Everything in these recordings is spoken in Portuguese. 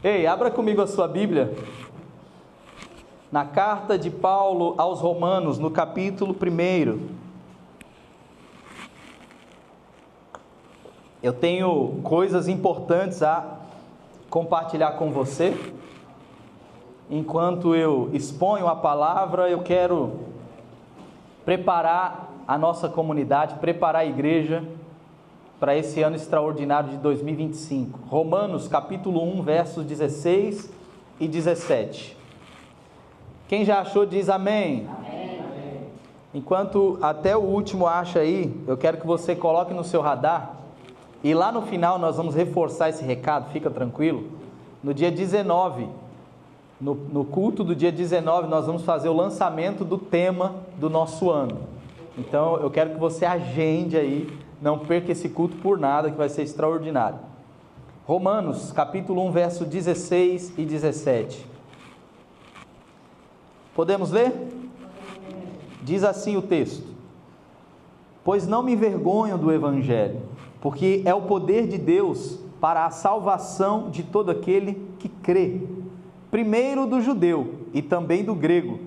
Ei, abra comigo a sua Bíblia, na carta de Paulo aos Romanos, no capítulo 1. Eu tenho coisas importantes a compartilhar com você. Enquanto eu exponho a palavra, eu quero preparar a nossa comunidade, preparar a igreja para esse ano extraordinário de 2025. Romanos capítulo 1, versos 16 e 17. Quem já achou diz amém. Amém. Enquanto até o último acha aí, eu quero que você coloque no seu radar, e lá no final nós vamos reforçar esse recado, fica tranquilo. No dia 19, no culto do dia 19, nós vamos fazer o lançamento do tema do nosso ano. Então eu quero que você agende aí, não perca esse culto por nada, que vai ser extraordinário. Romanos capítulo 1, verso 16 e 17. Podemos ler? Diz assim o texto: pois não me envergonho do evangelho, porque é o poder de Deus para a salvação de todo aquele que crê, primeiro do judeu e também do grego,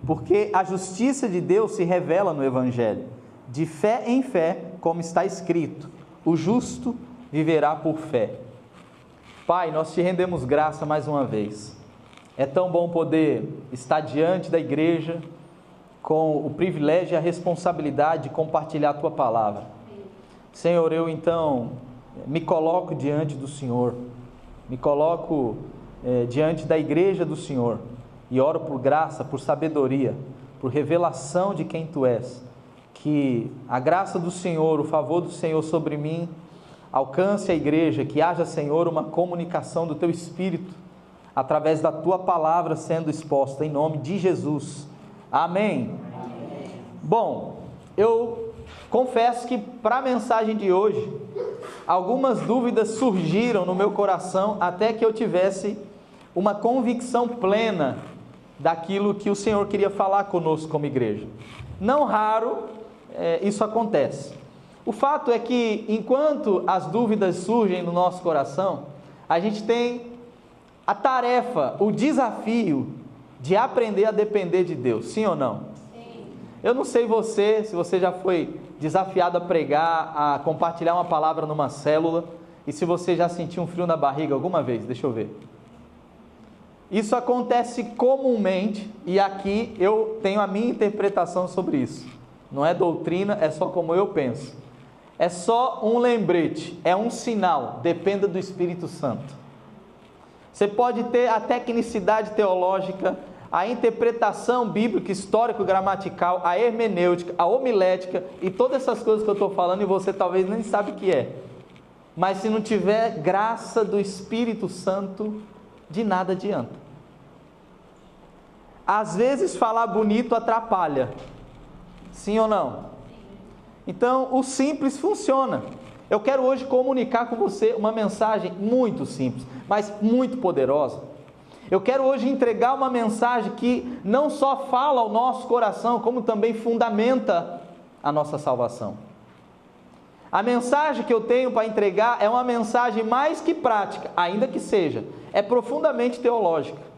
porque a justiça de Deus se revela no evangelho, de fé em fé, como está escrito: o justo viverá por fé. Pai, nós te rendemos graça mais uma vez. É tão bom poder estar diante da igreja com o privilégio e a responsabilidade de compartilhar a tua palavra. Senhor, eu então me coloco diante do Senhor, me coloco diante da igreja do Senhor e oro por graça, por sabedoria, por revelação de quem tu és. Que a graça do Senhor, o favor do Senhor sobre mim alcance a igreja, que haja, Senhor, uma comunicação do teu Espírito através da tua palavra sendo exposta, em nome de Jesus. Amém. Amém. Bom, eu confesso que para a mensagem de hoje, algumas dúvidas surgiram no meu coração até que eu tivesse uma convicção plena daquilo que o Senhor queria falar conosco como igreja. Não raro isso acontece. O fato é que enquanto as dúvidas surgem no nosso coração, a gente tem a tarefa, o desafio de aprender a depender de Deus, sim ou não? Sim. Eu não sei se você já foi desafiado a pregar, a compartilhar uma palavra numa célula, e se você já sentiu um frio na barriga alguma vez, deixa eu ver. Isso acontece comumente, e aqui eu tenho a minha interpretação sobre isso. Não é doutrina, é só como eu penso. É só um lembrete, é um sinal, dependa do Espírito Santo. Você pode ter a tecnicidade teológica, a interpretação bíblica, histórico-gramatical, a hermenêutica, a homilética e todas essas coisas que eu estou falando e você talvez nem sabe o que é. Mas se não tiver graça do Espírito Santo, de nada adianta. Às vezes falar bonito atrapalha, sim ou não? Então o simples funciona. Eu quero hoje comunicar com você uma mensagem muito simples, mas muito poderosa. Eu quero hoje entregar uma mensagem que não só fala ao nosso coração, como também fundamenta a nossa salvação. A mensagem que eu tenho para entregar é uma mensagem mais que prática, ainda que seja, é profundamente teológica.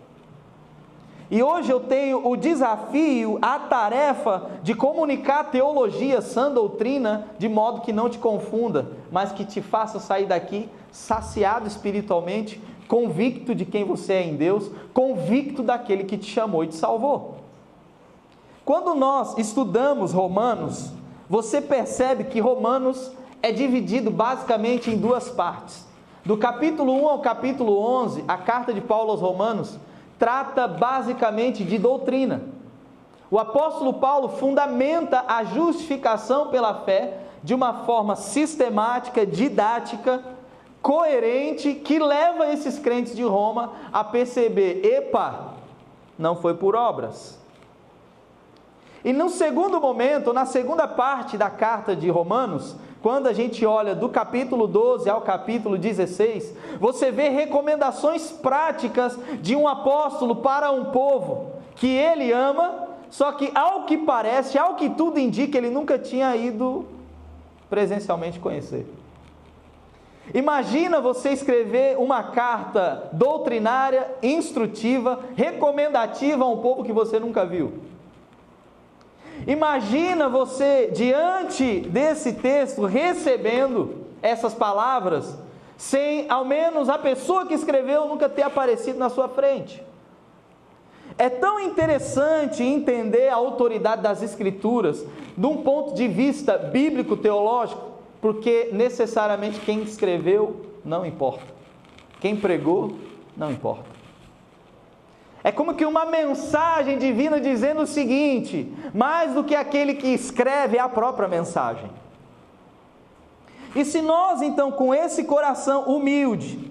E hoje eu tenho o desafio, a tarefa de comunicar teologia, sã doutrina, de modo que não te confunda, mas que te faça sair daqui saciado espiritualmente, convicto de quem você é em Deus, convicto daquele que te chamou e te salvou. Quando nós estudamos Romanos, você percebe que Romanos é dividido basicamente em duas partes. Do capítulo 1 ao capítulo 11, a carta de Paulo aos Romanos trata basicamente de doutrina. O apóstolo Paulo fundamenta a justificação pela fé de uma forma sistemática, didática, coerente, que leva esses crentes de Roma a perceber: epa, não foi por obras. E no segundo momento, na segunda parte da carta de Romanos, quando a gente olha do capítulo 12 ao capítulo 16, você vê recomendações práticas de um apóstolo para um povo que ele ama, só que ao que parece, ao que tudo indica, ele nunca tinha ido presencialmente conhecer. Imagina você escrever uma carta doutrinária, instrutiva, recomendativa a um povo que você nunca viu. Imagina você, diante desse texto, recebendo essas palavras, sem ao menos a pessoa que escreveu nunca ter aparecido na sua frente. É tão interessante entender a autoridade das Escrituras de um ponto de vista bíblico-teológico, porque necessariamente quem escreveu não importa, quem pregou não importa. É como que uma mensagem divina dizendo o seguinte: mais do que aquele que escreve, é a própria mensagem. E se nós então, com esse coração humilde,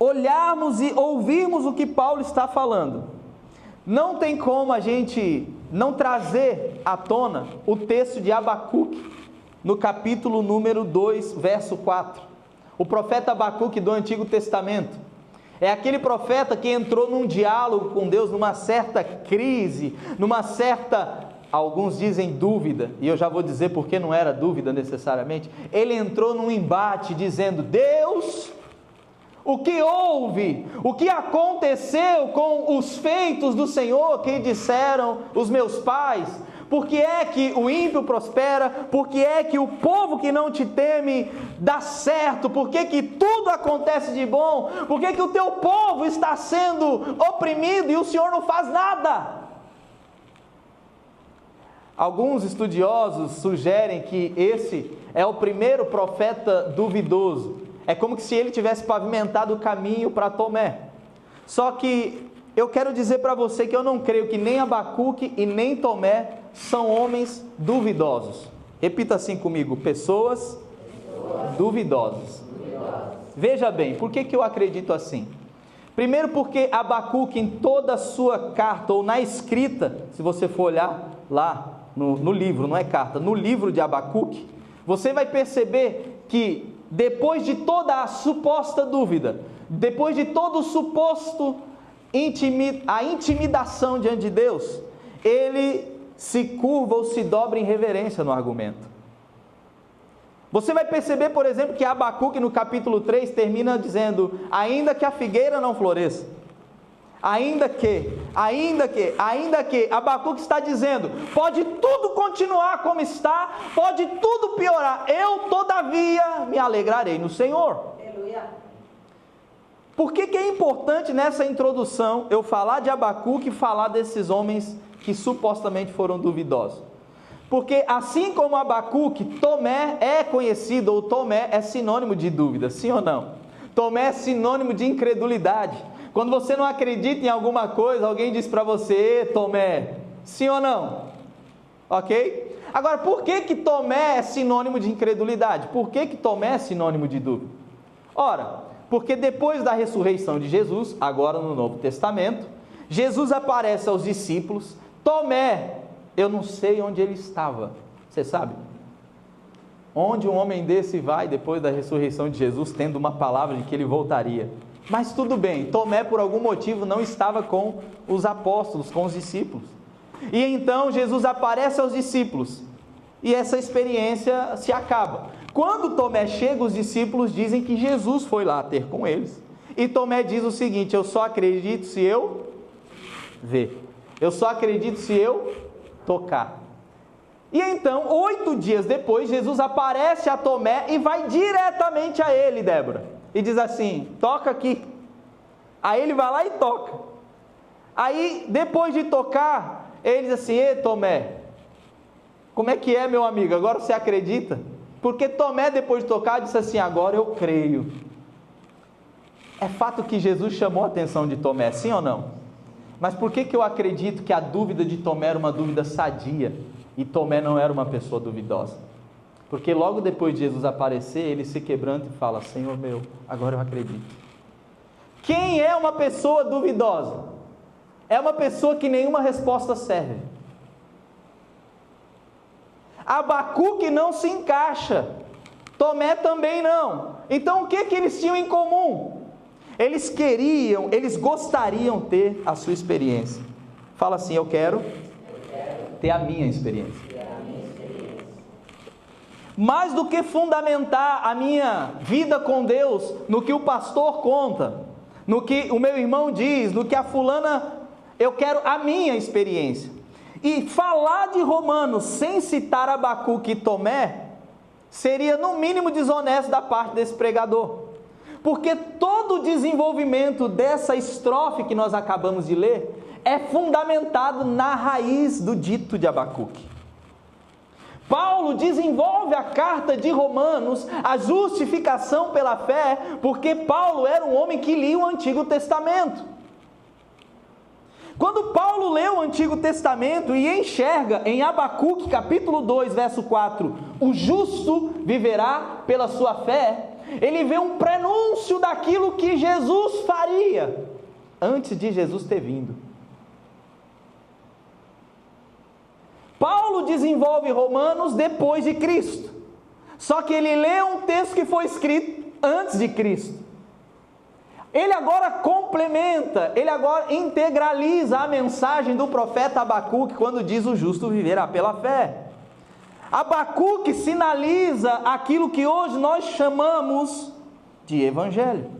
olharmos e ouvirmos o que Paulo está falando, não tem como a gente não trazer à tona o texto de Abacuque, no capítulo número 2, verso 4. O profeta Abacuque do Antigo Testamento é aquele profeta que entrou num diálogo com Deus, numa certa crise, numa certa, alguns dizem dúvida, e eu já vou dizer porque não era dúvida necessariamente. Ele entrou num embate dizendo: Deus, o que houve? O que aconteceu com os feitos do Senhor que disseram os meus pais? Por que é que o ímpio prospera? Por que é que o povo que não te teme dá certo? Por que que tudo acontece de bom? Por que que o teu povo está sendo oprimido e o Senhor não faz nada? Alguns estudiosos sugerem que esse é o primeiro profeta duvidoso. É como se ele tivesse pavimentado o caminho para Tomé. Só que eu quero dizer para você que eu não creio que nem Abacuque e nem Tomé são homens duvidosos. Repita assim comigo: pessoas duvidosas. Veja bem, por que eu acredito assim? Primeiro porque Abacuque, em toda a sua carta, ou na escrita, se você for olhar lá no livro, não é carta, no livro de Abacuque, você vai perceber que depois de toda a suposta dúvida, depois de todo o suposto a intimidação diante de Deus, ele se curva ou se dobra em reverência no argumento. Você vai perceber, por exemplo, que Abacuque no capítulo 3 termina dizendo: ainda que a figueira não floresça, ainda que, Abacuque está dizendo: pode tudo continuar como está, pode tudo piorar, eu todavia me alegrarei no Senhor. Aleluia. Por que é importante nessa introdução eu falar de Abacuque e falar desses homens que supostamente foram duvidosos? Porque assim como Abacuque, Tomé é conhecido, ou Tomé é sinônimo de dúvida, sim ou não? Tomé é sinônimo de incredulidade. Quando você não acredita em alguma coisa, alguém diz para você: Tomé, sim ou não? Ok? Agora, por que Tomé é sinônimo de incredulidade? Por que Tomé é sinônimo de dúvida? Ora, porque depois da ressurreição de Jesus, agora no Novo Testamento, Jesus aparece aos discípulos. Tomé, eu não sei onde ele estava, você sabe? Onde um homem desse vai depois da ressurreição de Jesus, tendo uma palavra de que ele voltaria? Mas tudo bem, Tomé por algum motivo não estava com os apóstolos, com os discípulos. E então Jesus aparece aos discípulos e essa experiência se acaba. Quando Tomé chega, os discípulos dizem que Jesus foi lá ter com eles. E Tomé diz o seguinte: eu só acredito se eu ver. Eu só acredito se eu tocar. E então, 8 dias depois, Jesus aparece a Tomé e vai diretamente a ele, Débora. E diz assim: toca aqui. Aí ele vai lá e toca. Aí, depois de tocar, ele diz assim: ei, Tomé, como é que é, meu amigo? Agora você acredita? Porque Tomé, depois de tocar, disse assim: agora eu creio. É fato que Jesus chamou a atenção de Tomé, sim ou não? Mas por que eu acredito que a dúvida de Tomé era uma dúvida sadia e Tomé não era uma pessoa duvidosa? Porque logo depois de Jesus aparecer, ele se quebranta e fala: Senhor meu, agora eu acredito. Quem é uma pessoa duvidosa? É uma pessoa que nenhuma resposta serve. Abacuque não se encaixa, Tomé também não. Então o que eles tinham em comum? Eles gostariam de ter a sua experiência. Fala assim: eu quero ter a minha experiência. Mais do que fundamentar a minha vida com Deus no que o pastor conta, no que o meu irmão diz, no que a fulana, eu quero a minha experiência. E falar de Romanos sem citar Abacuque e Tomé seria no mínimo desonesto da parte desse pregador, porque todo o desenvolvimento dessa estrofe que nós acabamos de ler é fundamentado na raiz do dito de Abacuque. Paulo desenvolve a carta de Romanos, a justificação pela fé, porque Paulo era um homem que lia o Antigo Testamento. Quando Paulo lê o Antigo Testamento e enxerga em Abacuque capítulo 2, verso 4, o justo viverá pela sua fé, ele vê um prenúncio daquilo que Jesus faria antes de Jesus ter vindo. Paulo desenvolve Romanos depois de Cristo, só que ele lê um texto que foi escrito antes de Cristo. Ele agora complementa, ele agora integraliza a mensagem do profeta Abacuque quando diz: o justo viverá pela fé. Abacuque sinaliza aquilo que hoje nós chamamos de evangelho.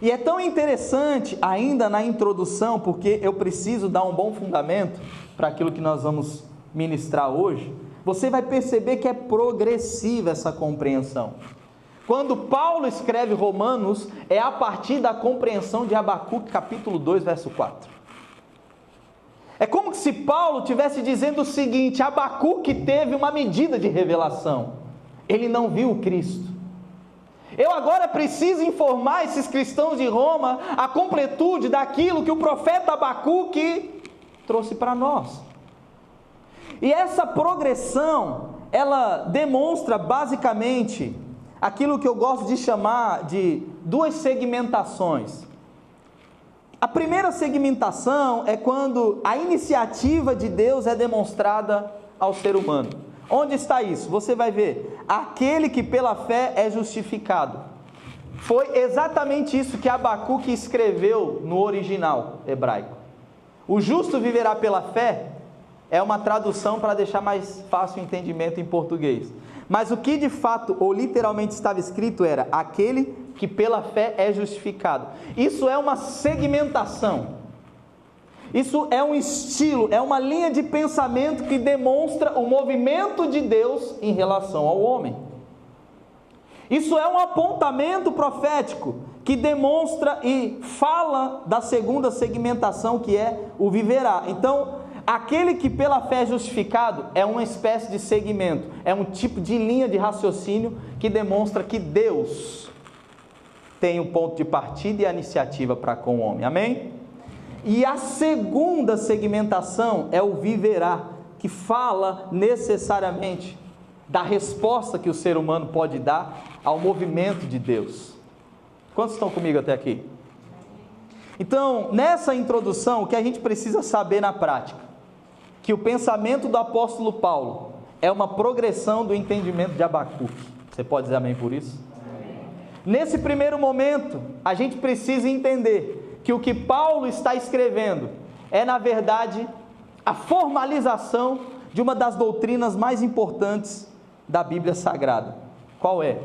E é tão interessante ainda na introdução, porque eu preciso dar um bom fundamento para aquilo que nós vamos ministrar hoje. Você vai perceber que é progressiva essa compreensão. Quando Paulo escreve Romanos, é a partir da compreensão de Abacuque capítulo 2, verso 4. É como se Paulo estivesse dizendo o seguinte: Abacuque teve uma medida de revelação, ele não viu o Cristo. Eu agora preciso informar esses cristãos de Roma a completude daquilo que o profeta Abacuque trouxe para nós. E essa progressão, ela demonstra basicamente aquilo que eu gosto de chamar de duas segmentações. A primeira segmentação é quando a iniciativa de Deus é demonstrada ao ser humano. Onde está isso? Você vai ver: aquele que pela fé é justificado. Foi exatamente isso que Abacuque escreveu no original hebraico. O justo viverá pela fé é uma tradução para deixar mais fácil o entendimento em português. Mas o que de fato ou literalmente estava escrito era: aquele que pela fé é justificado. Isso é uma segmentação. Isso é um estilo, é uma linha de pensamento que demonstra o movimento de Deus em relação ao homem. Isso é um apontamento profético que demonstra e fala da segunda segmentação, que é o viverá. Então, aquele que pela fé é justificado é uma espécie de segmento, é um tipo de linha de raciocínio que demonstra que Deus tem o ponto de partida e a iniciativa para com o homem. Amém? E a segunda segmentação é o viverá, que fala necessariamente da resposta que o ser humano pode dar ao movimento de Deus. Quantos estão comigo até aqui? Então, nessa introdução, o que a gente precisa saber na prática? Que o pensamento do apóstolo Paulo é uma progressão do entendimento de Abacuque. Você pode dizer amém por isso? Amém. Nesse primeiro momento, a gente precisa entender que o que Paulo está escrevendo é, na verdade, a formalização de uma das doutrinas mais importantes da Bíblia Sagrada. Qual é?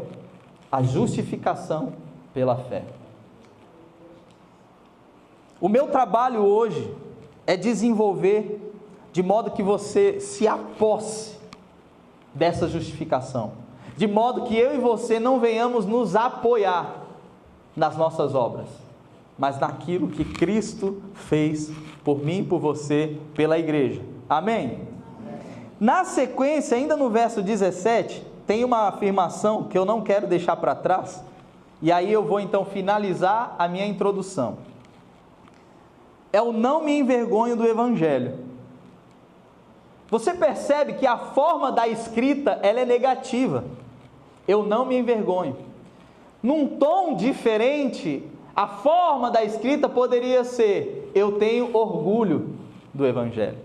A justificação pela fé. O meu trabalho hoje é desenvolver de modo que você se aposse dessa justificação, de modo que eu e você não venhamos nos apoiar nas nossas obras, mas naquilo que Cristo fez por mim e por você, pela igreja. Amém? Na sequência, ainda no verso 17, tem uma afirmação que eu não quero deixar para trás, e aí eu vou então finalizar a minha introdução. É o não me envergonho do Evangelho. Você percebe que a forma da escrita, ela é negativa. Eu não me envergonho. Num tom diferente, a forma da escrita poderia ser: eu tenho orgulho do Evangelho.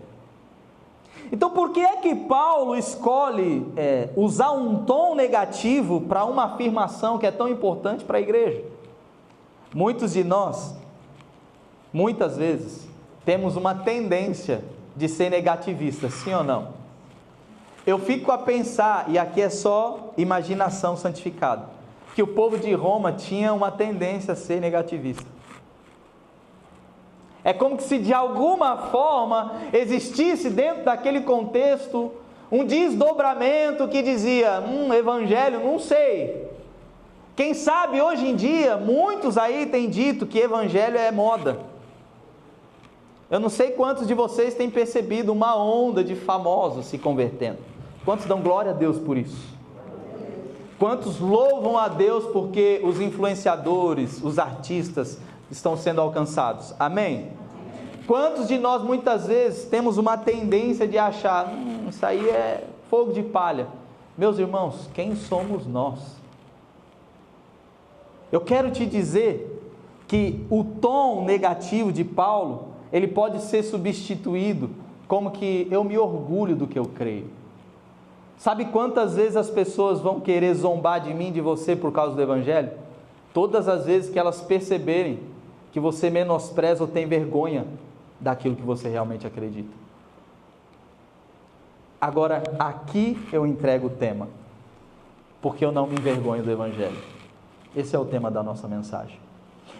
Então, por que é que Paulo escolhe usar um tom negativo para uma afirmação que é tão importante para a igreja? Muitos de nós, muitas vezes, temos uma tendência de ser negativistas, sim ou não? Eu fico a pensar, e aqui é só imaginação santificada, que o povo de Roma tinha uma tendência a ser negativista. É como se de alguma forma existisse dentro daquele contexto um desdobramento que dizia, evangelho, não sei. Quem sabe hoje em dia, muitos aí têm dito que evangelho é moda. Eu não sei quantos de vocês têm percebido uma onda de famosos se convertendo. Quantos dão glória a Deus por isso? Quantos louvam a Deus porque os influenciadores, os artistas estão sendo alcançados? Amém? Quantos de nós muitas vezes temos uma tendência de achar, isso aí é fogo de palha. Meus irmãos, quem somos nós? Eu quero te dizer que o tom negativo de Paulo, ele pode ser substituído como que eu me orgulho do que eu creio. Sabe quantas vezes as pessoas vão querer zombar de mim, de você, por causa do Evangelho? Todas as vezes que elas perceberem que você menospreza ou tem vergonha daquilo que você realmente acredita. Agora, aqui eu entrego o tema, porque eu não me envergonho do Evangelho. Esse é o tema da nossa mensagem.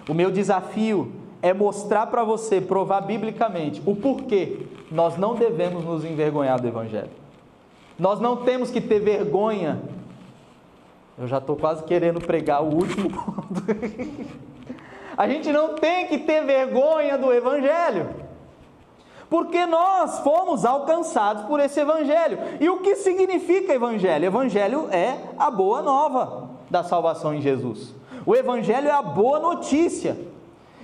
O meu desafio é mostrar para você, provar biblicamente, o porquê nós não devemos nos envergonhar do Evangelho. Nós não temos que ter vergonha. Eu já estou quase querendo pregar o último ponto. A gente não tem que ter vergonha do Evangelho, porque nós fomos alcançados por esse Evangelho. E o que significa Evangelho? Evangelho é a boa nova da salvação em Jesus. O Evangelho é a boa notícia.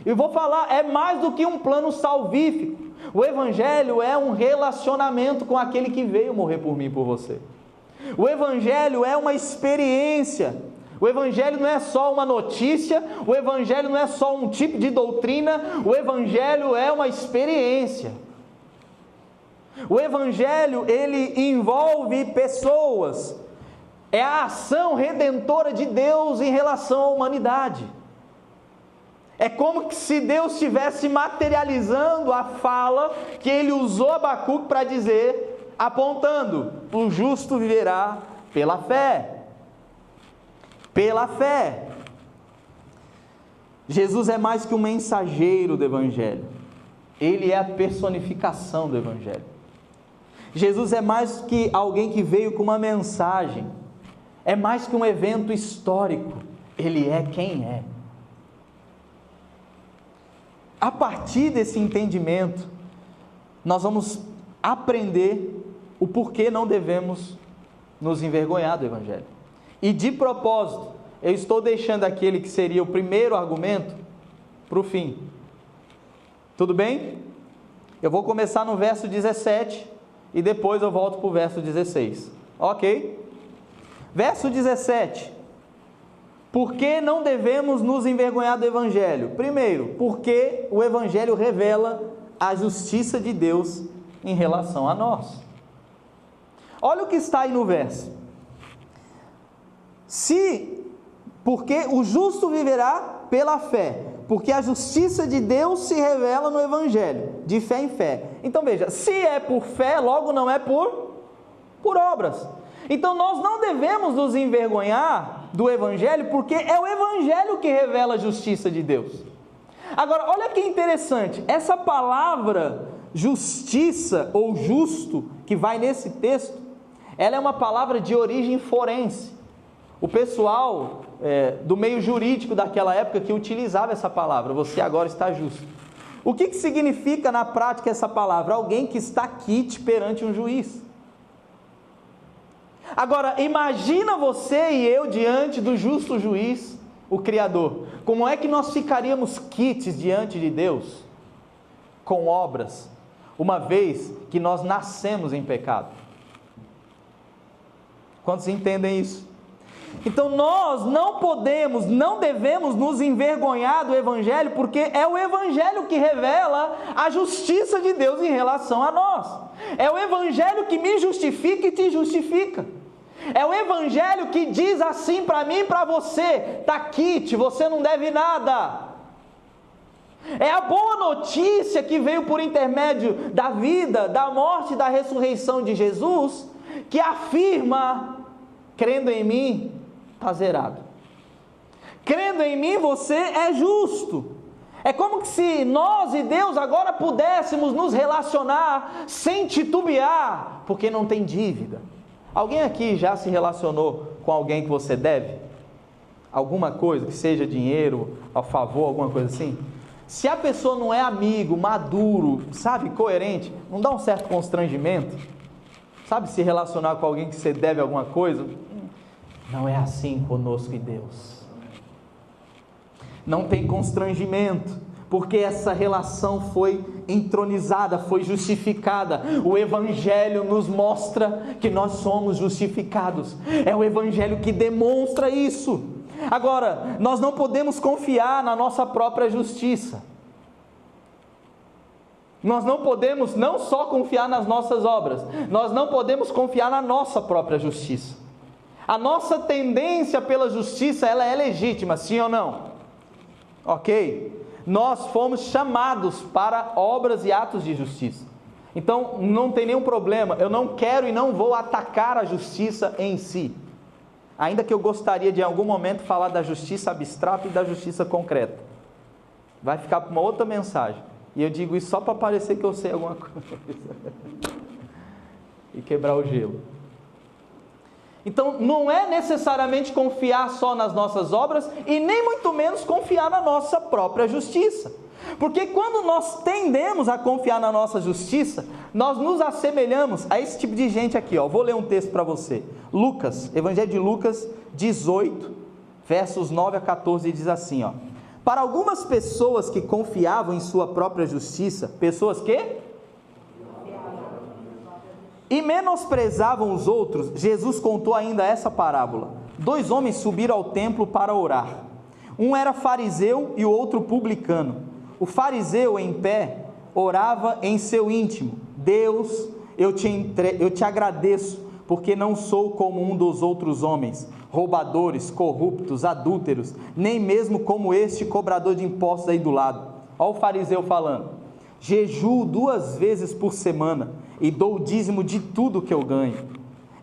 Eu vou falar, é mais do que um plano salvífico. O Evangelho é um relacionamento com aquele que veio morrer por mim e por você. O Evangelho é uma experiência. O Evangelho não é só uma notícia, o Evangelho não é só um tipo de doutrina, o Evangelho é uma experiência. O Evangelho, ele envolve pessoas, é a ação redentora de Deus em relação à humanidade. É como se Deus estivesse materializando a fala que ele usou Abacuque para dizer, apontando, o justo viverá pela fé. Pela fé. Jesus é mais que um mensageiro do Evangelho. Ele é a personificação do Evangelho. Jesus é mais que alguém que veio com uma mensagem. É mais que um evento histórico. Ele é quem é. A partir desse entendimento, nós vamos aprender o porquê não devemos nos envergonhar do Evangelho. E de propósito, eu estou deixando aquele que seria o primeiro argumento para o fim. Tudo bem? Eu vou começar no verso 17 e depois eu volto para o verso 16. Ok? Verso 17. Por que não devemos nos envergonhar do Evangelho? Primeiro, porque o Evangelho revela a justiça de Deus em relação a nós. Olha o que está aí no verso. Porque o justo viverá pela fé, porque a justiça de Deus se revela no Evangelho, de fé em fé. Então veja, se é por fé, logo não é por obras. Então nós não devemos nos envergonhar do Evangelho, porque é o Evangelho que revela a justiça de Deus. Agora, olha que interessante, essa palavra justiça ou justo, que vai nesse texto, ela é uma palavra de origem forense. O pessoal do meio jurídico daquela época que utilizava essa palavra, você agora está justo. O que significa na prática essa palavra? Alguém que está quite perante um juiz. Agora, imagina você e eu diante do justo juiz, o Criador. Como é que nós ficaríamos quites diante de Deus? Com obras, uma vez que nós nascemos em pecado. Quantos entendem isso? Então nós não devemos nos envergonhar do Evangelho, porque é o Evangelho que revela a justiça de Deus em relação a nós. É o Evangelho que me justifica e te justifica. É o Evangelho que diz assim para mim e para você: está quite, você não deve nada. É a boa notícia que veio por intermédio da vida, da morte e da ressurreição de Jesus, que afirma: crendo em mim, está zerado. Crendo em mim, você é justo. É como se nós e Deus agora pudéssemos nos relacionar sem titubear, porque não tem dívida. Alguém aqui já se relacionou com alguém que você deve? Alguma coisa, que seja dinheiro, a favor, alguma coisa assim? Se a pessoa não é amigo, maduro, sabe, coerente, não dá um certo constrangimento? Sabe, se relacionar com alguém que você deve alguma coisa? Não é assim conosco e Deus. Não tem constrangimento, porque essa relação foi entronizada, foi justificada. O Evangelho nos mostra que nós somos justificados. É o Evangelho que demonstra isso. Agora, nós não podemos confiar na nossa própria justiça. Nós não podemos não só confiar nas nossas obras, nós não podemos confiar na nossa própria justiça. A nossa tendência pela justiça, ela é legítima, sim ou não? Ok? Nós fomos chamados para obras e atos de justiça. Então, não tem nenhum problema. Eu não quero e não vou atacar a justiça em si. Ainda que eu gostaria de em algum momento falar da justiça abstrata e da justiça concreta. Vai ficar para uma outra mensagem. E eu digo isso só para parecer que eu sei alguma coisa. E quebrar o gelo. Então, não é necessariamente confiar só nas nossas obras e nem muito menos confiar na nossa própria justiça. Porque quando nós tendemos a confiar na nossa justiça, nós nos assemelhamos a esse tipo de gente aqui, ó. Vou ler um texto para você. Lucas, Evangelho de Lucas 18, versos 9 a 14, diz assim, ó: para algumas pessoas que confiavam em sua própria justiça, pessoas que e menosprezavam os outros, Jesus contou ainda essa parábola. 2 homens subiram ao templo para orar. Um era fariseu e o outro publicano. O fariseu, em pé, orava em seu íntimo: Deus, eu te agradeço, porque não sou como um dos outros homens, roubadores, corruptos, adúlteros, nem mesmo como este cobrador de impostos aí do lado. Olha o fariseu falando: jejuo 2 vezes por semana e dou o dízimo de tudo que eu ganho.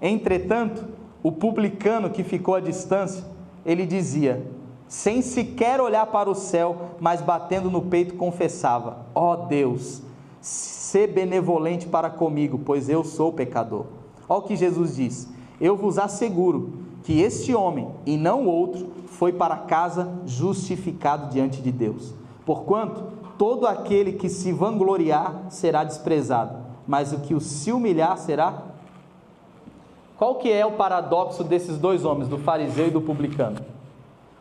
Entretanto, o publicano que ficou à distância, ele dizia, sem sequer olhar para o céu, mas batendo no peito confessava: ó Deus, sê benevolente para comigo, pois eu sou pecador. Olha o que Jesus diz: eu vos asseguro que este homem, e não o outro, foi para casa justificado diante de Deus. Porquanto, todo aquele que se vangloriar será desprezado, mas o que se humilhar será... Qual que é o paradoxo desses 2 homens, do fariseu e do publicano?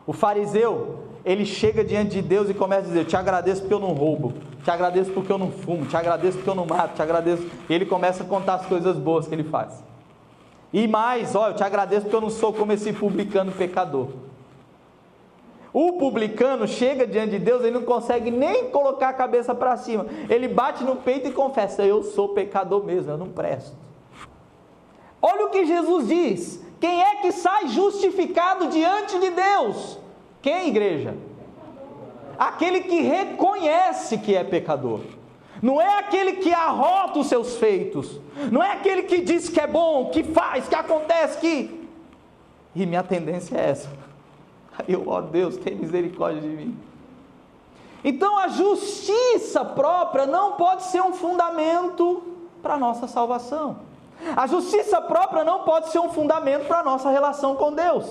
O fariseu, ele chega diante de Deus e começa a dizer: te agradeço porque eu não roubo, te agradeço porque eu não fumo, te agradeço porque eu não mato, te agradeço... E ele começa a contar as coisas boas que ele faz. E mais, ó, eu te agradeço porque eu não sou como esse publicano pecador. O publicano chega diante de Deus, ele não consegue nem colocar a cabeça para cima, ele bate no peito e confessa: eu sou pecador mesmo, eu não presto. Olha o que Jesus diz: quem é que sai justificado diante de Deus? Quem, igreja? Aquele que reconhece que é pecador. Não é aquele que arrota os seus feitos, não é aquele que diz que é bom, que faz, que acontece, que... E minha tendência é essa. Eu, ó Deus, tem misericórdia de mim. Então a justiça própria não pode ser um fundamento para a nossa salvação. A justiça própria não pode ser um fundamento para a nossa relação com Deus.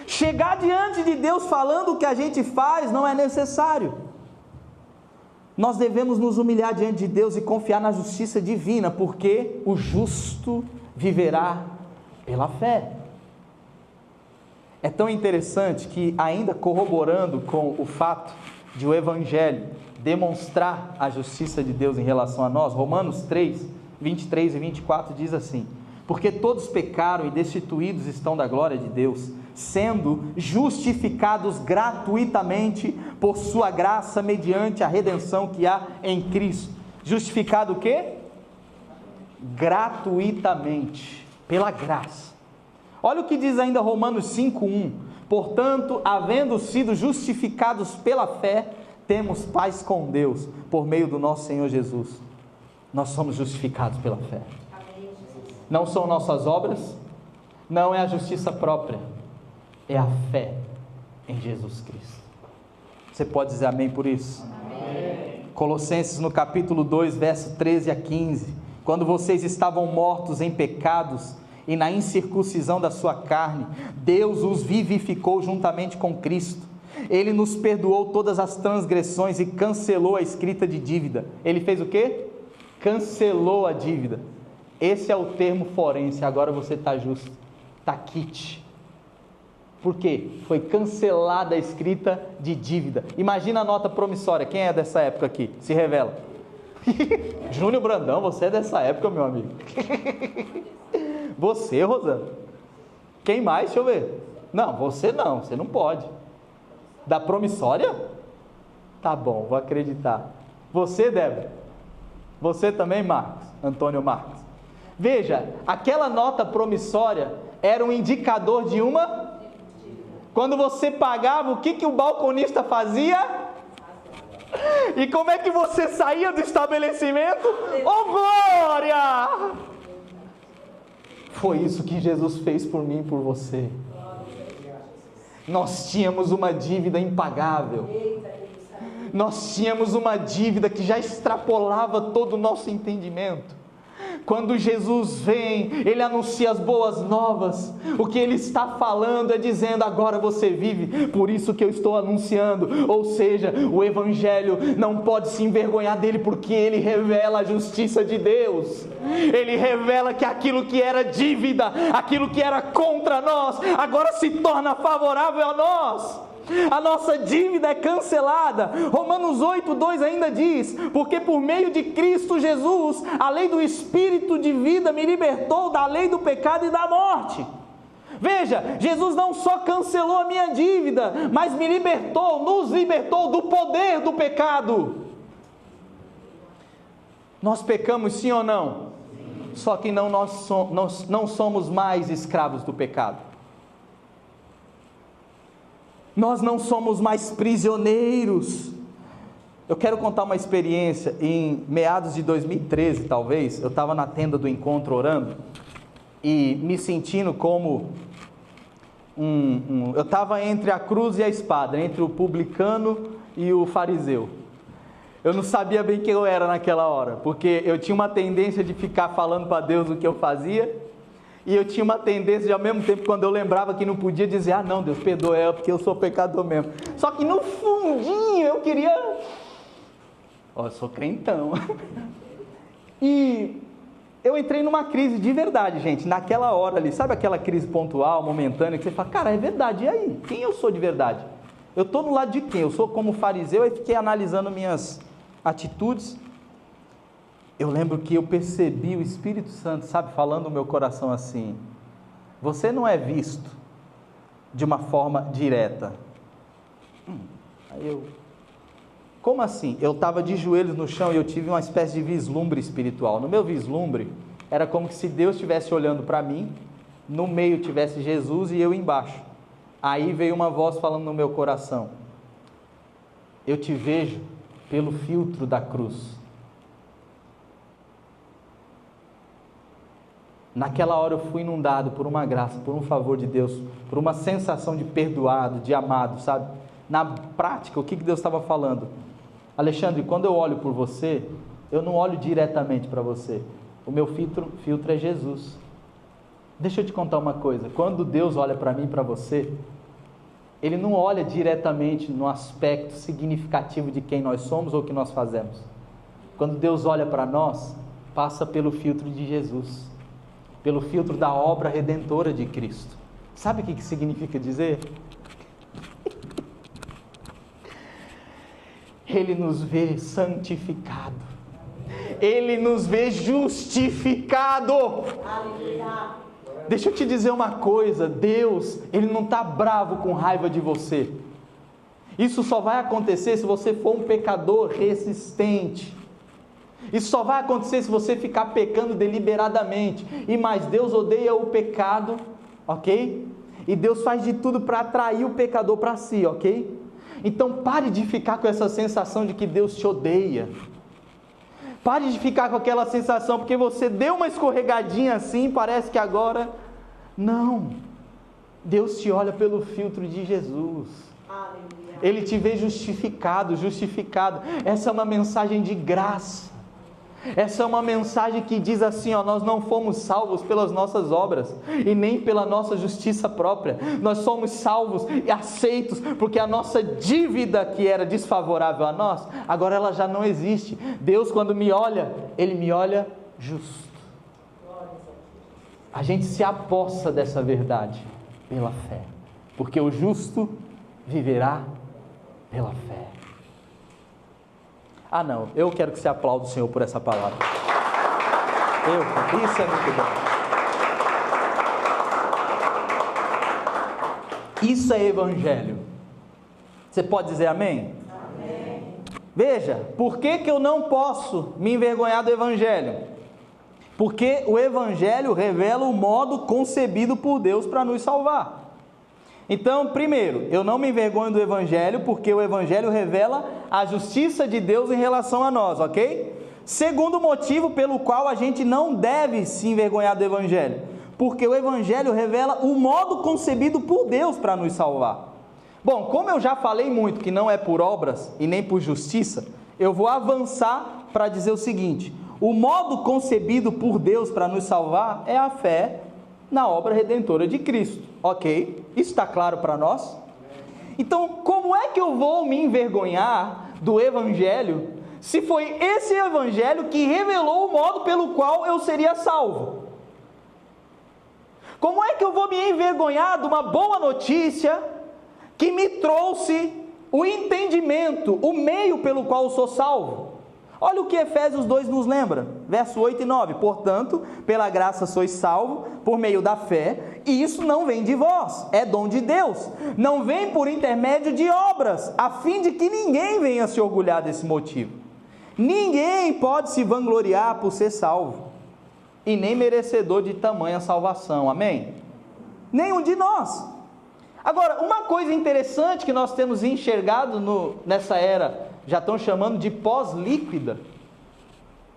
Chegar diante de Deus falando o que a gente faz não é necessário. Nós devemos nos humilhar diante de Deus e confiar na justiça divina, porque o justo viverá pela fé. É tão interessante que, ainda corroborando com o fato de o Evangelho demonstrar a justiça de Deus em relação a nós, Romanos 3, 23 e 24 diz assim: porque todos pecaram e destituídos estão da glória de Deus, sendo justificados gratuitamente por sua graça, mediante a redenção que há em Cristo. Justificado o quê? Gratuitamente, pela graça. Olha o que diz ainda Romanos 5:1: portanto, havendo sido justificados pela fé, temos paz com Deus, por meio do nosso Senhor Jesus. Nós somos justificados pela fé. Não são nossas obras, não é a justiça própria, é a fé em Jesus Cristo. Você pode dizer amém por isso? Amém. Colossenses no capítulo 2, verso 13 a 15: quando vocês estavam mortos em pecados e na incircuncisão da sua carne, Deus os vivificou juntamente com Cristo. Ele nos perdoou todas as transgressões e cancelou a escrita de dívida. Ele fez o quê? Cancelou a dívida. Esse é o termo forense. Agora você está justo, está quite. Por quê? Foi cancelada a escrita de dívida. Imagina a nota promissória. Quem é dessa época aqui? Se revela. Júnior Brandão, você é dessa época, meu amigo. Você, Rosana. Quem mais? Deixa eu ver. Não, você não pode. Da promissória? Tá bom, vou acreditar. Você, Débora? Você também, Marcos? Antônio Marcos? Veja, aquela nota promissória era um indicador de uma... Quando você pagava, o que o balconista fazia? E como é que você saía do estabelecimento? Oh, glória! Foi isso que Jesus fez por mim e por você. Nós tínhamos uma dívida impagável. Nós tínhamos uma dívida que já extrapolava todo o nosso entendimento. Quando Jesus vem, Ele anuncia as boas novas. O que Ele está falando é dizendo: agora você vive, por isso que eu estou anunciando. Ou seja, o Evangelho não pode se envergonhar dele, porque ele revela a justiça de Deus. Ele revela que aquilo que era dívida, aquilo que era contra nós, agora se torna favorável a nós. A nossa dívida é cancelada. Romanos 8:2 ainda diz: porque por meio de Cristo Jesus, a lei do Espírito de vida me libertou da lei do pecado e da morte. Veja, Jesus não só cancelou a minha dívida, mas me libertou, nos libertou do poder do pecado. Nós pecamos, sim ou não? Sim. Só que nós não somos mais escravos do pecado. Nós não somos mais prisioneiros. Eu quero contar uma experiência. Em meados de 2013, talvez, eu estava na tenda do encontro orando e me sentindo como eu estava entre a cruz e a espada, entre o publicano e o fariseu. Eu não sabia bem quem eu era naquela hora, porque eu tinha uma tendência de ficar falando para Deus o que eu fazia. E eu tinha uma tendência de, ao mesmo tempo, quando eu lembrava que não podia, dizer: ah não, Deus perdoa, porque eu sou pecador mesmo. Só que no fundinho eu queria... eu sou crentão. E eu entrei numa crise de verdade, gente, naquela hora ali. Sabe aquela crise pontual, momentânea, que você fala: cara, é verdade, e aí? Quem eu sou de verdade? Eu estou no lado de quem? Eu sou como fariseu? E fiquei analisando minhas atitudes. Eu lembro que eu percebi o Espírito Santo, sabe, falando no meu coração assim: você não é visto de uma forma direta. Aí eu, como assim? Eu estava de joelhos no chão e eu tive uma espécie de vislumbre espiritual. No meu vislumbre, era como se Deus estivesse olhando para mim, no meio tivesse Jesus e eu embaixo. Aí veio uma voz falando no meu coração: eu te vejo pelo filtro da cruz. Naquela hora eu fui inundado por uma graça, por um favor de Deus, por uma sensação de perdoado, de amado, sabe? Na prática, o que Deus estava falando? Alexandre, quando eu olho por você, eu não olho diretamente para você. O meu filtro é Jesus. Deixa eu te contar uma coisa. Quando Deus olha para mim e para você, Ele não olha diretamente no aspecto significativo de quem nós somos ou o que nós fazemos. Quando Deus olha para nós, passa pelo filtro de Jesus, pelo filtro da obra redentora de Cristo. Sabe o que significa dizer? Ele nos vê santificado, Ele nos vê justificado. Deixa eu te dizer uma coisa: Deus, Ele não está bravo com raiva de você. Isso só vai acontecer se você for um pecador resistente. Isso só vai acontecer se você ficar pecando deliberadamente. E mais, Deus odeia o pecado, ok? E Deus faz de tudo para atrair o pecador para si, ok? Então pare de ficar com essa sensação de que Deus te odeia. Pare de ficar com aquela sensação, porque você deu uma escorregadinha assim, parece que agora... Não. Deus te olha pelo filtro de Jesus. Ele te vê justificado. Essa é uma mensagem de graça. Essa é uma mensagem que diz assim, nós não fomos salvos pelas nossas obras e nem pela nossa justiça própria. Nós somos salvos e aceitos porque a nossa dívida que era desfavorável a nós, agora ela já não existe. Deus, quando me olha, Ele me olha justo. A gente se apossa dessa verdade pela fé, porque o justo viverá pela fé. Não, eu quero que você aplaude o Senhor por essa palavra. Isso é muito bom. Isso é evangelho. Você pode dizer amém? Amém. Veja, por que eu não posso me envergonhar do evangelho? Porque o evangelho revela o modo concebido por Deus para nos salvar. Então, primeiro, eu não me envergonho do evangelho, porque o evangelho revela a justiça de Deus em relação a nós, ok? Segundo motivo pelo qual a gente não deve se envergonhar do evangelho, porque o evangelho revela o modo concebido por Deus para nos salvar. Bom, como eu já falei muito que não é por obras e nem por justiça, eu vou avançar para dizer o seguinte: o modo concebido por Deus para nos salvar é a fé na obra redentora de Cristo, ok? Isso está claro para nós? Então, como é que eu vou me envergonhar do evangelho, se foi esse evangelho que revelou o modo pelo qual eu seria salvo? Como é que eu vou me envergonhar de uma boa notícia que me trouxe o entendimento, o meio pelo qual eu sou salvo? Olha o que Efésios 2 nos lembra, verso 8 e 9. Portanto, pela graça sois salvos, por meio da fé, e isso não vem de vós, é dom de Deus. Não vem por intermédio de obras, a fim de que ninguém venha se orgulhar desse motivo. Ninguém pode se vangloriar por ser salvo, e nem merecedor de tamanha salvação, amém? Nenhum de nós. Agora, uma coisa interessante que nós temos enxergado nessa era, já estão chamando de pós-líquida.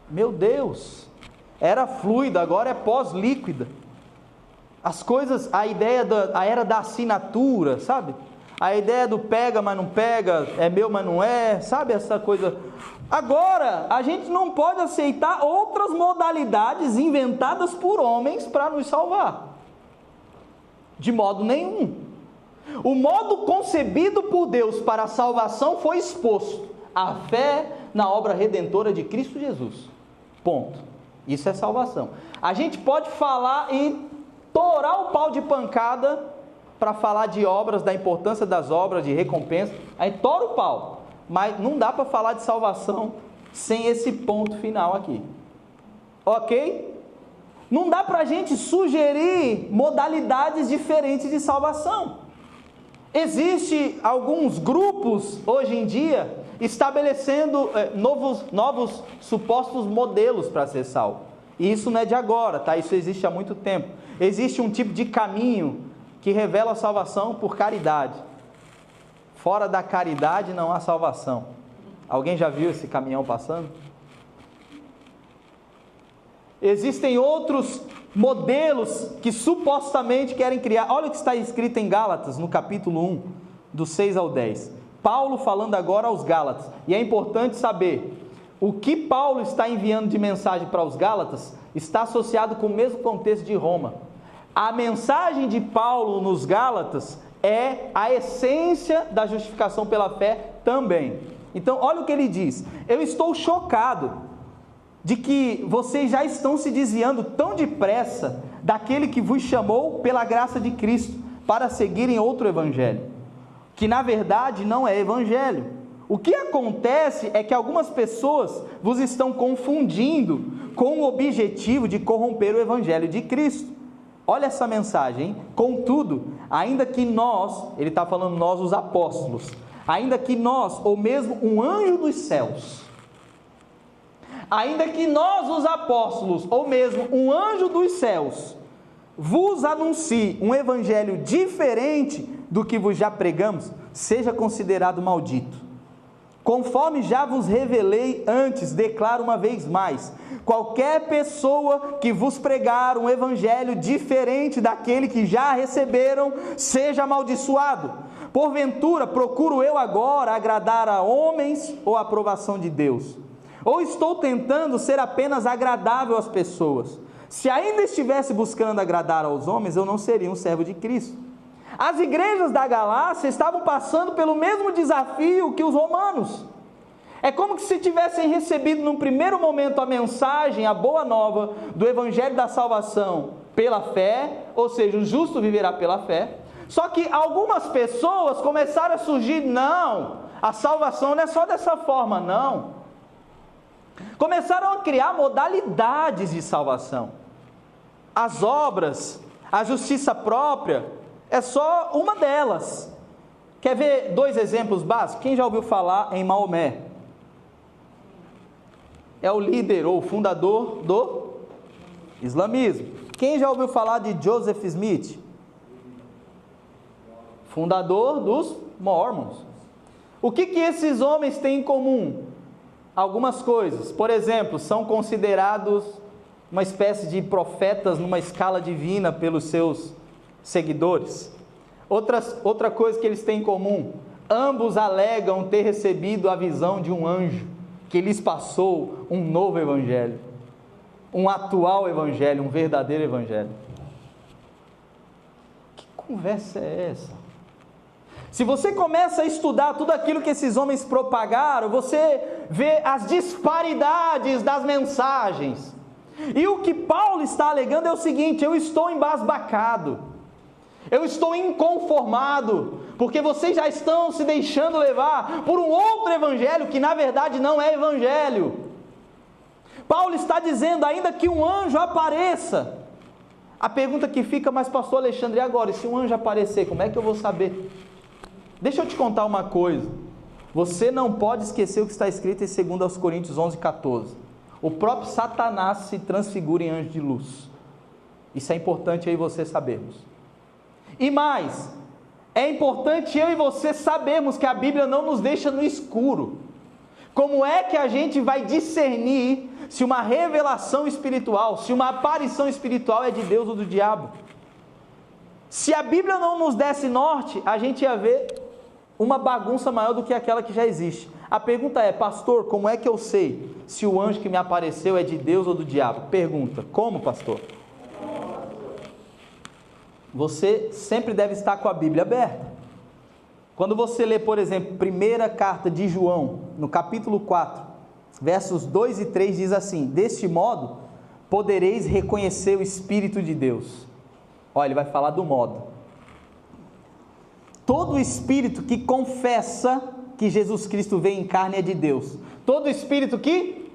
Meu Deus, era fluida, agora é pós-líquida. As coisas, a era da assinatura, sabe? A ideia do pega, mas não pega, é meu, mas não é, sabe essa coisa? Agora, a gente não pode aceitar outras modalidades inventadas por homens para nos salvar. De modo nenhum. O modo concebido por Deus para a salvação foi exposto: a fé na obra redentora de Cristo Jesus. Ponto. Isso é salvação. A gente pode falar e torar o pau de pancada para falar de obras, da importância das obras, de recompensa. Aí tora o pau. Mas não dá para falar de salvação sem esse ponto final aqui. Ok? Não dá para a gente sugerir modalidades diferentes de salvação. Existem alguns grupos hoje em dia estabelecendo novos supostos modelos para ser salvo. E isso não é de agora, tá? Isso existe há muito tempo. Existe um tipo de caminho que revela a salvação por caridade. Fora da caridade não há salvação. Alguém já viu esse caminhão passando? Existem outros modelos que supostamente querem criar. Olha o que está escrito em Gálatas, no capítulo 1, do 6 ao 10. Paulo falando agora aos Gálatas. E é importante saber, o que Paulo está enviando de mensagem para os Gálatas está associado com o mesmo contexto de Roma. A mensagem de Paulo nos Gálatas é a essência da justificação pela fé também. Então, olha o que ele diz: eu estou chocado de que vocês já estão se desviando tão depressa daquele que vos chamou pela graça de Cristo para seguirem outro evangelho, que na verdade não é evangelho. O que acontece é que algumas pessoas vos estão confundindo com o objetivo de corromper o evangelho de Cristo. Olha essa mensagem, hein? Contudo, ainda que nós, ele está falando nós os apóstolos, ainda que nós, ou mesmo um anjo dos céus, ainda que nós os apóstolos, ou mesmo um anjo dos céus, vos anuncie um evangelho diferente do que vos já pregamos, seja considerado maldito. Conforme já vos revelei antes, declaro uma vez mais: qualquer pessoa que vos pregar um evangelho diferente daquele que já receberam, seja amaldiçoado. Porventura, procuro eu agora agradar a homens ou a aprovação de Deus? Ou estou tentando ser apenas agradável às pessoas? Se ainda estivesse buscando agradar aos homens, eu não seria um servo de Cristo. As igrejas da Galácia estavam passando pelo mesmo desafio que os romanos. É como se tivessem recebido num primeiro momento a mensagem, a boa nova do evangelho da salvação pela fé, ou seja, o justo viverá pela fé. Só que algumas pessoas começaram a surgir: não, a salvação não é só dessa forma, não. Começaram a criar modalidades de salvação. As obras, a justiça própria é só uma delas. Quer ver 2 exemplos básicos? Quem já ouviu falar em Maomé? É o líder ou fundador do islamismo. Quem já ouviu falar de Joseph Smith? Fundador dos Mormons. O que esses homens têm em comum? Algumas coisas. Por exemplo, são considerados uma espécie de profetas numa escala divina pelos seus seguidores. Outra coisa que eles têm em comum: ambos alegam ter recebido a visão de um anjo que lhes passou um novo evangelho, um atual evangelho, um verdadeiro evangelho. Que conversa é essa? Se você começa a estudar tudo aquilo que esses homens propagaram, você vê as disparidades das mensagens. E o que Paulo está alegando é o seguinte: eu estou embasbacado, eu estou inconformado, porque vocês já estão se deixando levar por um outro evangelho que na verdade não é evangelho. Paulo está dizendo: ainda que um anjo apareça. A pergunta que fica: mas pastor Alexandre, e agora? E se um anjo aparecer, como é que eu vou saber? Deixa eu te contar uma coisa. Você não pode esquecer o que está escrito em 2 Coríntios 11:14. O próprio Satanás se transfigura em anjo de luz. Isso é importante eu e você sabermos. E mais, é importante eu e você sabermos que a Bíblia não nos deixa no escuro. Como é que a gente vai discernir se uma revelação espiritual, se uma aparição espiritual é de Deus ou do diabo? Se a Bíblia não nos desse norte, a gente ia ver uma bagunça maior do que aquela que já existe. A pergunta é: pastor, como é que eu sei se o anjo que me apareceu é de Deus ou do diabo? Pergunta: como, pastor? Você sempre deve estar com a Bíblia aberta. Quando você lê, por exemplo, primeira carta de João, no capítulo 4, versos 2 e 3, diz assim: deste modo, podereis reconhecer o Espírito de Deus. Olha, ele vai falar do modo. Todo espírito que confessa que Jesus Cristo veio em carne é de Deus. Todo espírito que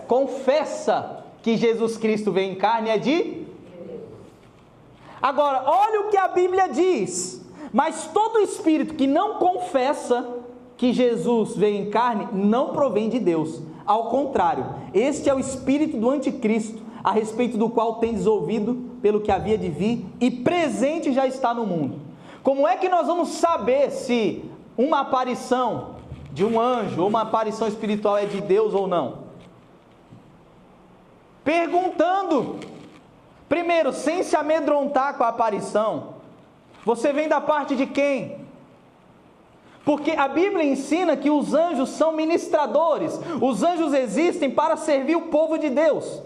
confessa que Jesus Cristo veio em carne é de Deus. Agora, olha o que a Bíblia diz: mas todo espírito que não confessa que Jesus veio em carne não provém de Deus. Ao contrário, este é o espírito do anticristo, a respeito do qual tendes ouvido pelo que havia de vir e presente já está no mundo. Como é que nós vamos saber se uma aparição de um anjo ou uma aparição espiritual é de Deus ou não? Perguntando. Primeiro, sem se amedrontar com a aparição. Você vem da parte de quem? Porque a Bíblia ensina que os anjos são ministradores. Os anjos existem para servir o povo de Deus.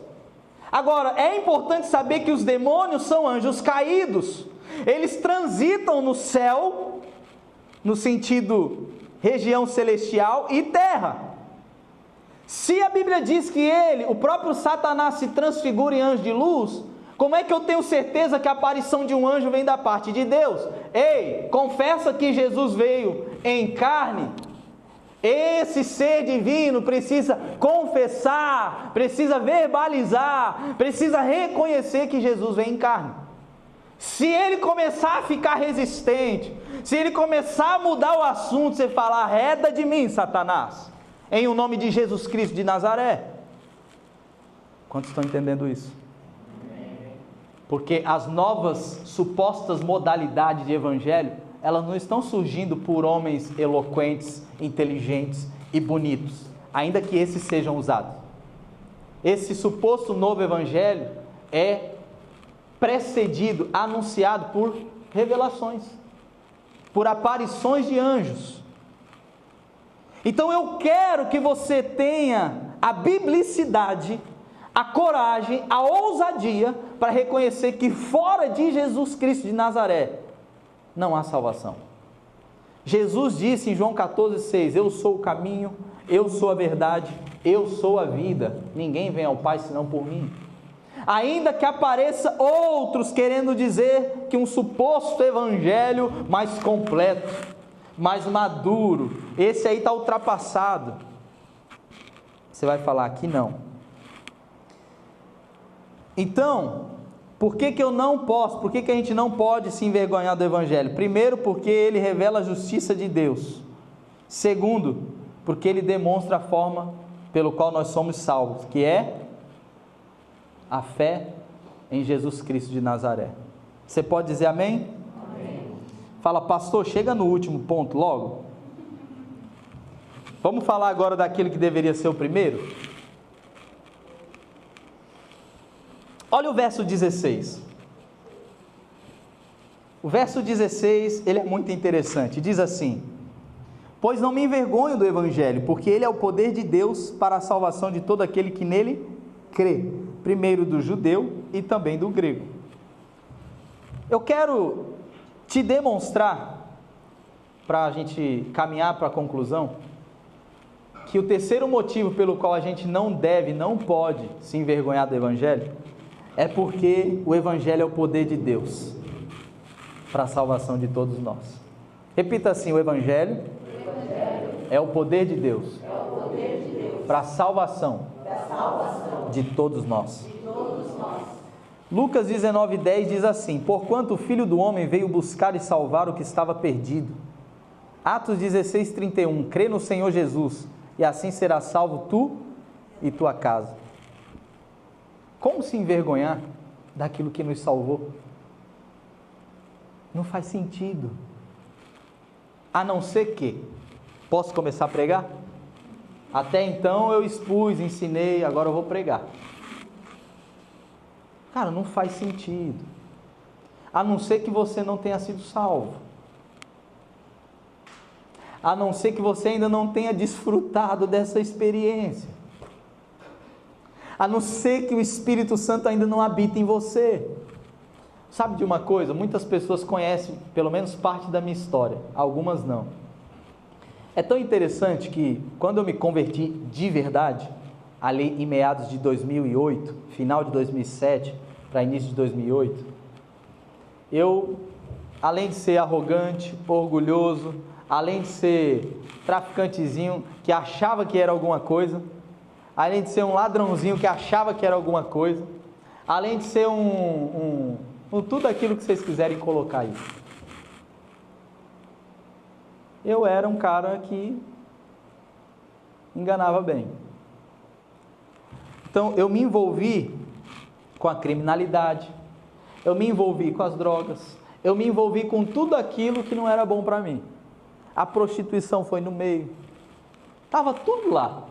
Agora, é importante saber que os demônios são anjos caídos. Eles transitam no céu, no sentido região celestial e terra. Se a Bíblia diz que o próprio Satanás se transfigura em anjo de luz, como é que eu tenho certeza que a aparição de um anjo vem da parte de Deus? Ei, confessa que Jesus veio em carne. Esse ser divino precisa confessar, precisa verbalizar, precisa reconhecer que Jesus veio em carne. Se ele começar a ficar resistente, se ele começar a mudar o assunto, você fala: arreda de mim, Satanás, em o nome de Jesus Cristo de Nazaré. Quantos estão entendendo isso? Porque as novas supostas modalidades de evangelho, elas não estão surgindo por homens eloquentes, inteligentes, e bonitos, ainda que esses sejam usados. Esse suposto novo evangelho é precedido, anunciado por revelações, por aparições de anjos. Então eu quero que você tenha a biblicidade, a coragem, a ousadia para reconhecer que fora de Jesus Cristo de Nazaré não há salvação. Jesus disse em João 14,6: eu sou o caminho, eu sou a verdade, eu sou a vida, ninguém vem ao Pai senão por mim. Ainda que apareça outros querendo dizer que um suposto evangelho mais completo, mais maduro, esse aí está ultrapassado, você vai falar que não. Então, por que eu não posso, por que a gente não pode se envergonhar do evangelho? Primeiro, porque ele revela a justiça de Deus. Segundo, porque ele demonstra a forma pelo qual nós somos salvos, que é a fé em Jesus Cristo de Nazaré. Você pode dizer amém? Amém. Fala, pastor, chega no último ponto logo. Vamos falar agora daquilo que deveria ser o primeiro? Olha o verso 16. O verso 16, ele é muito interessante. Diz assim: pois não me envergonho do evangelho, porque ele é o poder de Deus para a salvação de todo aquele que nele crê, primeiro do judeu e também do grego. Eu quero te demonstrar, para a gente caminhar para a conclusão, que o terceiro motivo pelo qual a gente não deve, não pode se envergonhar do evangelho, é porque o evangelho é o poder de Deus para a salvação de todos nós. Repita assim: o evangelho é o poder de Deus para a salvação de todos nós. Lucas 19:10 diz assim: porquanto o Filho do Homem veio buscar e salvar o que estava perdido. Atos 16:31, crê no Senhor Jesus e assim serás salvo tu e tua casa. Como se envergonhar daquilo que nos salvou? Não faz sentido. A não ser que, posso começar a pregar? Até então eu expus, ensinei, agora eu vou pregar. Cara, não faz sentido. A não ser que você não tenha sido salvo. A não ser que você ainda não tenha desfrutado dessa experiência. A não ser que o Espírito Santo ainda não habita em você. Sabe de uma coisa? Muitas pessoas conhecem pelo menos parte da minha história, algumas não. É tão interessante que quando eu me converti de verdade, ali em meados de 2008, final de 2007 para início de 2008, eu, além de ser arrogante, orgulhoso, além de ser traficantezinho que achava que era alguma coisa, além de ser um ladrãozinho que achava que era alguma coisa, além de ser tudo aquilo que vocês quiserem colocar aí, eu era um cara que enganava bem. Então eu me envolvi com a criminalidade, eu me envolvi com as drogas, eu me envolvi com tudo aquilo que não era bom para mim. A prostituição foi no meio, estava tudo lá.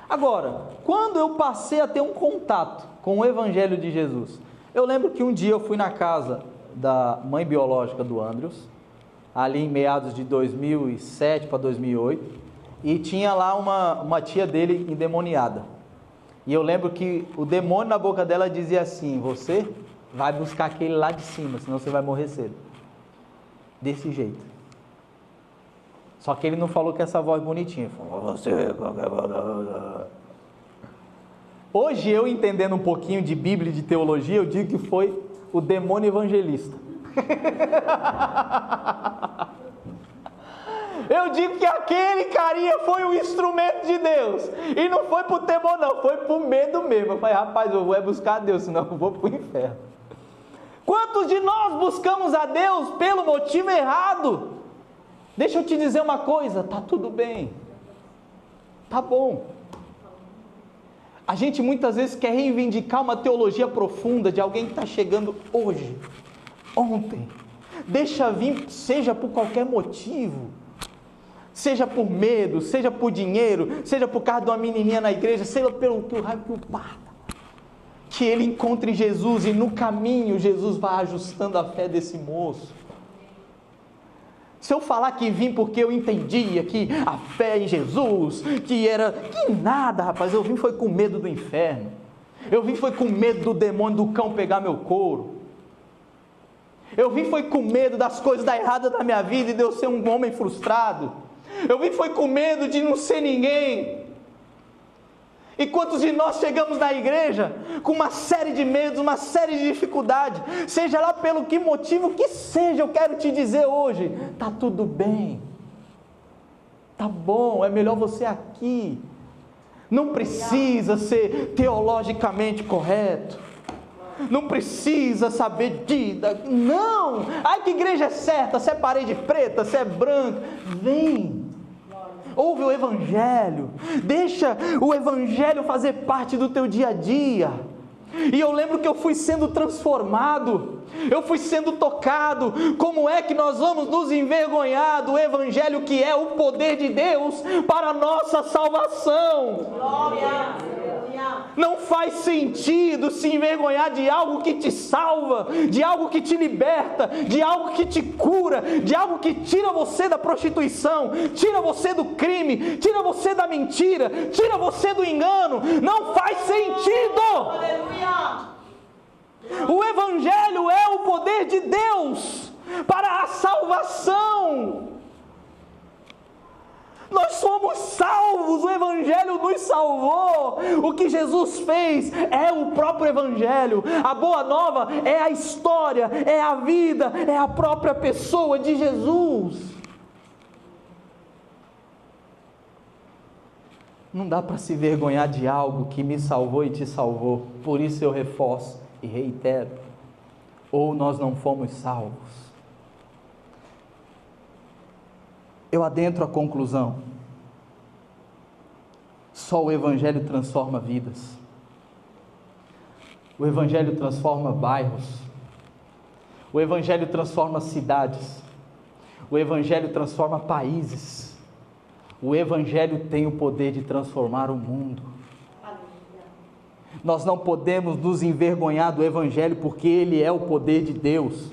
Agora, quando eu passei a ter um contato com o Evangelho de Jesus, eu lembro que um dia eu fui na casa da mãe biológica do Andrews, ali em meados de 2007 para 2008, e tinha lá uma tia dele endemoniada. E eu lembro que o demônio na boca dela dizia assim: você vai buscar aquele lá de cima, senão você vai morrer cedo. Desse jeito. Só que ele não falou com essa voz bonitinha. Ele falou: você... Hoje, eu entendendo um pouquinho de Bíblia e de teologia, eu digo que foi o demônio evangelista. Eu digo que aquele carinha foi um instrumento de Deus, e não foi por temor não, foi por medo mesmo. Eu falei: rapaz, eu vou buscar a Deus, senão eu vou para o inferno. Quantos de nós buscamos a Deus pelo motivo errado? Deixa eu te dizer uma coisa, tá tudo bem, tá bom. A gente muitas vezes quer reivindicar uma teologia profunda de alguém que está chegando hoje, ontem. Deixa vir, seja por qualquer motivo. seja por medo, seja por dinheiro, seja por causa de uma menininha na igreja, seja pelo que o raio que o parta, que ele encontre Jesus e no caminho Jesus vai ajustando a fé desse moço. Se eu falar que vim porque eu entendia que a fé em Jesus, que nada, rapaz, eu vim foi com medo do inferno, eu vim foi com medo do demônio do cão pegar meu couro, eu vim foi com medo das coisas dar errado na minha vida e de eu ser um homem frustrado, eu vim foi com medo de não ser ninguém. E quantos de nós chegamos na igreja com uma série de medos, uma série de dificuldades, seja lá pelo que motivo que seja, eu quero te dizer hoje, está tudo bem, está bom, é melhor você aqui, não precisa ser teologicamente correto, não precisa saber não, ai que igreja é certa, se é parede preta, se é branca, vem. Ouve o Evangelho, deixa o Evangelho fazer parte do teu dia a dia. E eu lembro que eu fui sendo transformado, eu fui sendo tocado. Como é que nós vamos nos envergonhar do Evangelho, que é o poder de Deus para a nossa salvação? Glória! Não faz sentido se envergonhar de algo que te salva, de algo que te liberta, de algo que te cura, de algo que tira você da prostituição, tira você do crime, tira você da mentira, tira você do engano. Não faz sentido. O Evangelho é o poder de Deus para a salvação. Nós somos salvos, o Evangelho nos salvou. O que Jesus fez é o próprio Evangelho. A boa nova é a história, é a vida, é a própria pessoa de Jesus. Não dá para se vergonhar de algo que me salvou e te salvou. Por isso eu reforço e reitero: ou nós não fomos salvos. Eu adentro a conclusão: só o Evangelho transforma vidas, o Evangelho transforma bairros, o Evangelho transforma cidades, o Evangelho transforma países, o Evangelho tem o poder de transformar o mundo. Nós não podemos nos envergonhar do Evangelho, porque ele é o poder de Deus.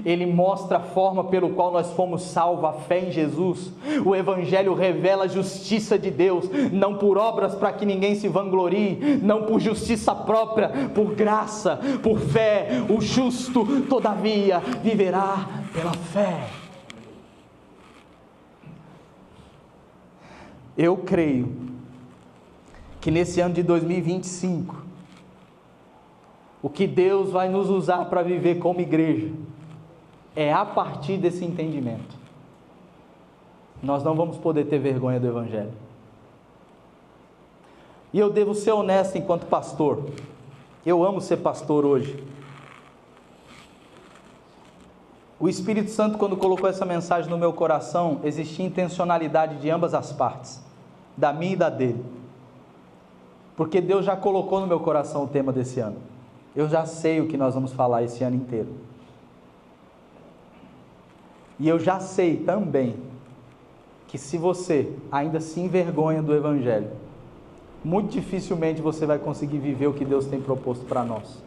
Ele mostra a forma pelo qual nós fomos salvos, a fé em Jesus. O Evangelho revela a justiça de Deus, não por obras para que ninguém se vanglorie, não por justiça própria, por graça, por fé. O justo, todavia, viverá pela fé. Eu creio que nesse ano de 2025, o que Deus vai nos usar para viver como igreja é a partir desse entendimento. Nós não vamos poder ter vergonha do Evangelho. E eu devo ser honesto enquanto pastor. Eu amo ser pastor hoje. O Espírito Santo, quando colocou essa mensagem no meu coração, existia intencionalidade de ambas as partes, da minha e da dele. Porque Deus já colocou no meu coração o tema desse ano. Eu já sei o que nós vamos falar esse ano inteiro. E eu já sei também que se você ainda se envergonha do Evangelho, muito dificilmente você vai conseguir viver o que Deus tem proposto para nós.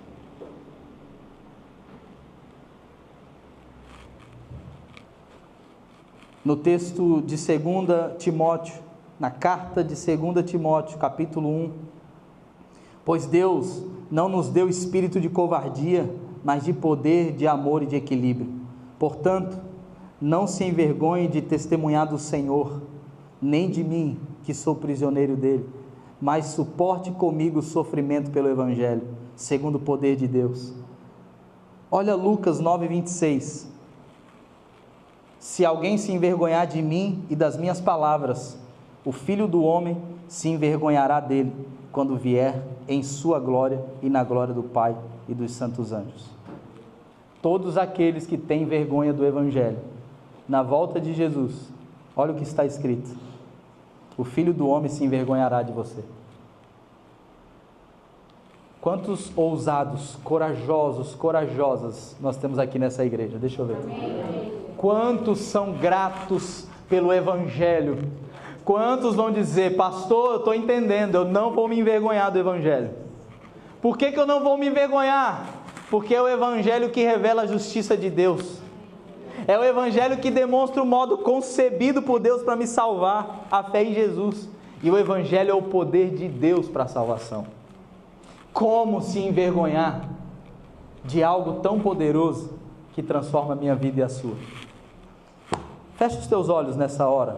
No texto de 2 Timóteo, na carta de 2 Timóteo, capítulo 1, pois Deus não nos deu espírito de covardia, mas de poder, de amor e de equilíbrio. Portanto, não se envergonhe de testemunhar do Senhor, nem de mim, que sou prisioneiro dele, mas suporte comigo o sofrimento pelo Evangelho, segundo o poder de Deus. Olha Lucas 9:26. Se alguém se envergonhar de mim e das minhas palavras, o Filho do Homem se envergonhará dele, quando vier em sua glória e na glória do Pai e dos santos anjos. Todos aqueles que têm vergonha do Evangelho, na volta de Jesus, olha o que está escrito: o Filho do Homem se envergonhará de você. Quantos ousados, corajosos, corajosas nós temos aqui nessa igreja? Deixa eu ver. Quantos são gratos pelo Evangelho. Quantos vão dizer: pastor, eu estou entendendo, eu não vou me envergonhar do Evangelho. Por que eu não vou me envergonhar? Porque é o Evangelho que revela a justiça de Deus. É o Evangelho que demonstra o modo concebido por Deus para me salvar, a fé em Jesus. E o Evangelho é o poder de Deus para a salvação. Como se envergonhar de algo tão poderoso que transforma a minha vida e a sua? Feche os teus olhos nessa hora.